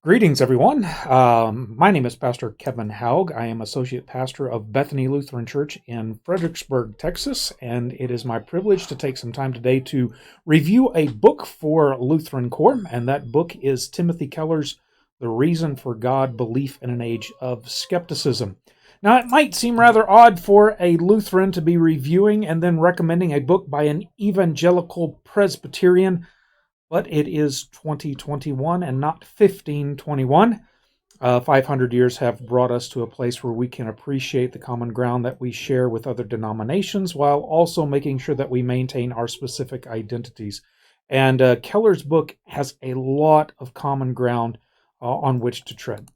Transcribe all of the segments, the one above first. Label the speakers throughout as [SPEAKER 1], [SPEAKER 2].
[SPEAKER 1] Greetings, everyone. My name is Pastor Kevin Haug. I am Associate Pastor of Bethany Lutheran Church in Fredericksburg, Texas, and it is my privilege to take some time today to review a book for Lutheran Core, and that book is Timothy Keller's The Reason for God, Belief in an Age of Skepticism. Now, it might seem rather odd for a Lutheran to be reviewing and then recommending a book by an evangelical Presbyterian, but it is 2021 and not 1521. 500 years have brought us to a place where we can appreciate the common ground that we share with other denominations while also making sure that we maintain our specific identities. And Keller's book has a lot of common ground on which to tread.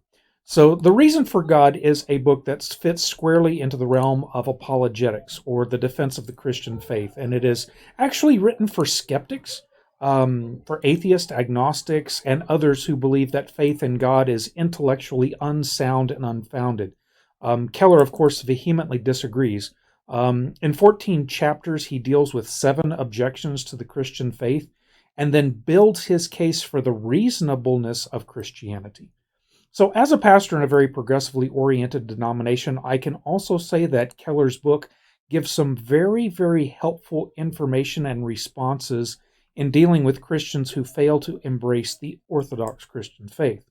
[SPEAKER 1] So The Reason for God is a book that fits squarely into the realm of apologetics, or the defense of the Christian faith. And it is actually written for skeptics, for atheists, agnostics, and others who believe that faith in God is intellectually unsound and unfounded. Keller, of course, vehemently disagrees. In 14 chapters, he deals with 7 objections to the Christian faith and then builds his case for the reasonableness of Christianity. So as a pastor in a very progressively oriented denomination, I can also say that Keller's book gives some very, very helpful information and responses in dealing with Christians who fail to embrace the orthodox Christian faith.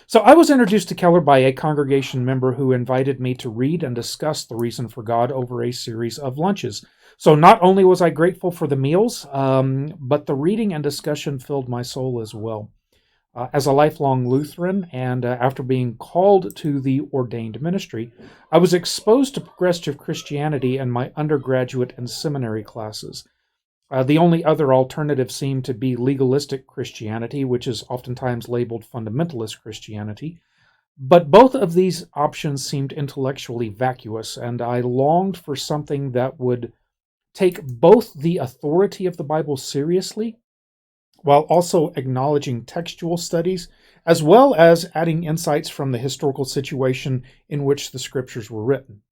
[SPEAKER 1] So I was introduced to Keller by a congregation member who invited me to read and discuss The Reason for God over a series of lunches. So not only was I grateful for the meals, but the reading and discussion filled my soul as well. As a lifelong Lutheran, and after being called to the ordained ministry, I was exposed to progressive Christianity in my undergraduate and seminary classes. The only other alternative seemed to be legalistic Christianity, which is oftentimes labeled fundamentalist Christianity. But both of these options seemed intellectually vacuous, and I longed for something that would take both the authority of the Bible seriously, while also acknowledging textual studies, as well as adding insights from the historical situation in which the scriptures were written.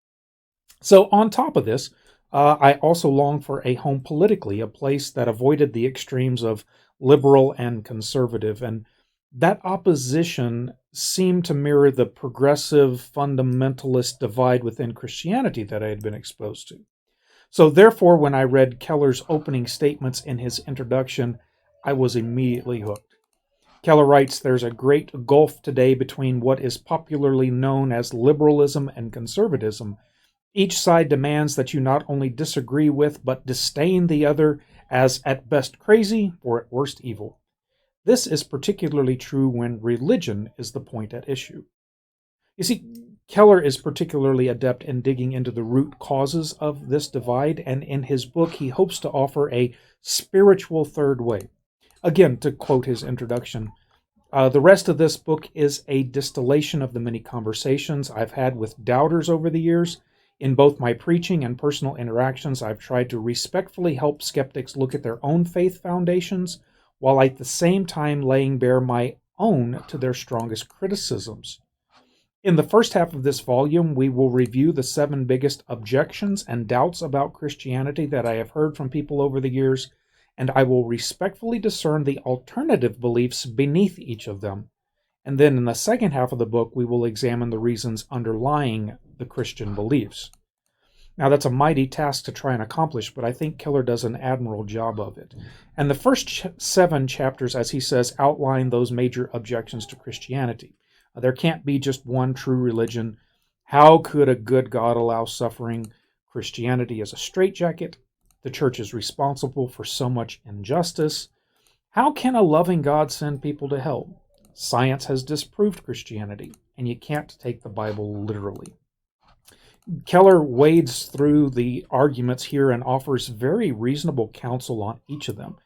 [SPEAKER 1] So on top of this, I also long for a home politically, a place that avoided the extremes of liberal and conservative. And that opposition seemed to mirror the progressive fundamentalist divide within Christianity that I had been exposed to. So therefore, when I read Keller's opening statements in his introduction, I was immediately hooked. Keller writes, "There's a great gulf today between what is popularly known as liberalism and conservatism. Each side demands that you not only disagree with, but disdain the other as at best crazy or at worst evil. This is particularly true when religion is the point at issue." You see, Keller is particularly adept in digging into the root causes of this divide, and in his book he hopes to offer a spiritual third way. Again, to quote his introduction, the rest of this book is a distillation of the many conversations I've had with doubters over the years. In both my preaching and personal interactions, I've tried to respectfully help skeptics look at their own faith foundations, while at the same time laying bare my own to their strongest criticisms. In the first half of this volume, we will review the 7 biggest objections and doubts about Christianity that I have heard from people over the years, and I will respectfully discern the alternative beliefs beneath each of them. And then in the second half of the book, we will examine the reasons underlying the Christian beliefs. Now, that's a mighty task to try and accomplish, but I think Keller does an admirable job of it. And the first 7 chapters, as he says, outline those major objections to Christianity. There can't be just one true religion. How could a good God allow suffering? Christianity is a straitjacket. The church is responsible for so much injustice. How can a loving God send people to hell? Science has disproved Christianity, and you can't take the Bible literally. Keller wades through the arguments here and offers very reasonable counsel on each of them.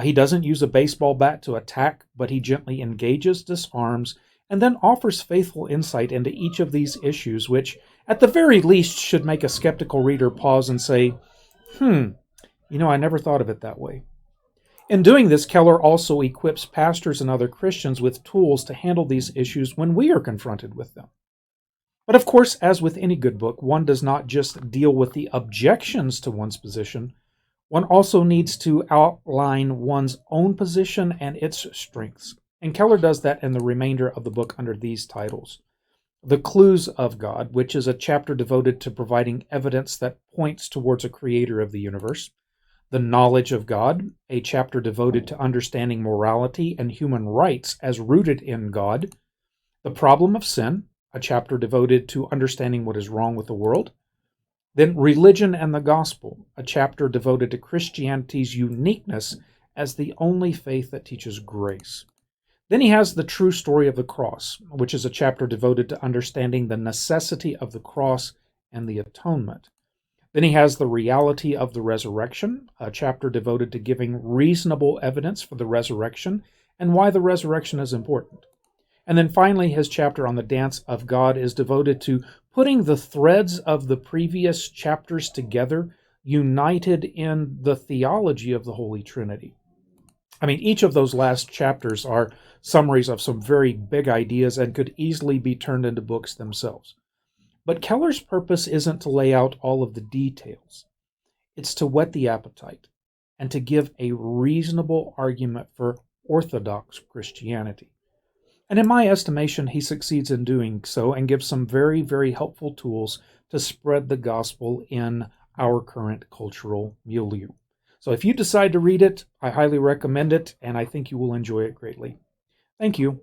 [SPEAKER 1] He doesn't use a baseball bat to attack, but he gently engages, disarms, and then offers faithful insight into each of these issues, which, at the very least, should make a skeptical reader pause and say, I never thought of it that way. In doing this, Keller also equips pastors and other Christians with tools to handle these issues when we are confronted with them. But of course, as with any good book, one does not just deal with the objections to one's position. One also needs to outline one's own position and its strengths. And Keller does that in the remainder of the book under these titles. The Clues of God, which is a chapter devoted to providing evidence that points towards a creator of the universe. The Knowledge of God, a chapter devoted to understanding morality and human rights as rooted in God. The Problem of Sin, a chapter devoted to understanding what is wrong with the world. Then Religion and the Gospel, a chapter devoted to Christianity's uniqueness as the only faith that teaches grace. Then he has The True Story of the Cross, which is a chapter devoted to understanding the necessity of the cross and the atonement. Then he has The Reality of the Resurrection, a chapter devoted to giving reasonable evidence for the resurrection and why the resurrection is important. And then finally, his chapter on the Dance of God is devoted to putting the threads of the previous chapters together, united in the theology of the Holy Trinity. I mean, each of those last chapters are summaries of some very big ideas and could easily be turned into books themselves. But Keller's purpose isn't to lay out all of the details. It's to whet the appetite and to give a reasonable argument for orthodox Christianity. And in my estimation, he succeeds in doing so and gives some very, very helpful tools to spread the gospel in our current cultural milieu. So if you decide to read it, I highly recommend it, and I think you will enjoy it greatly. Thank you.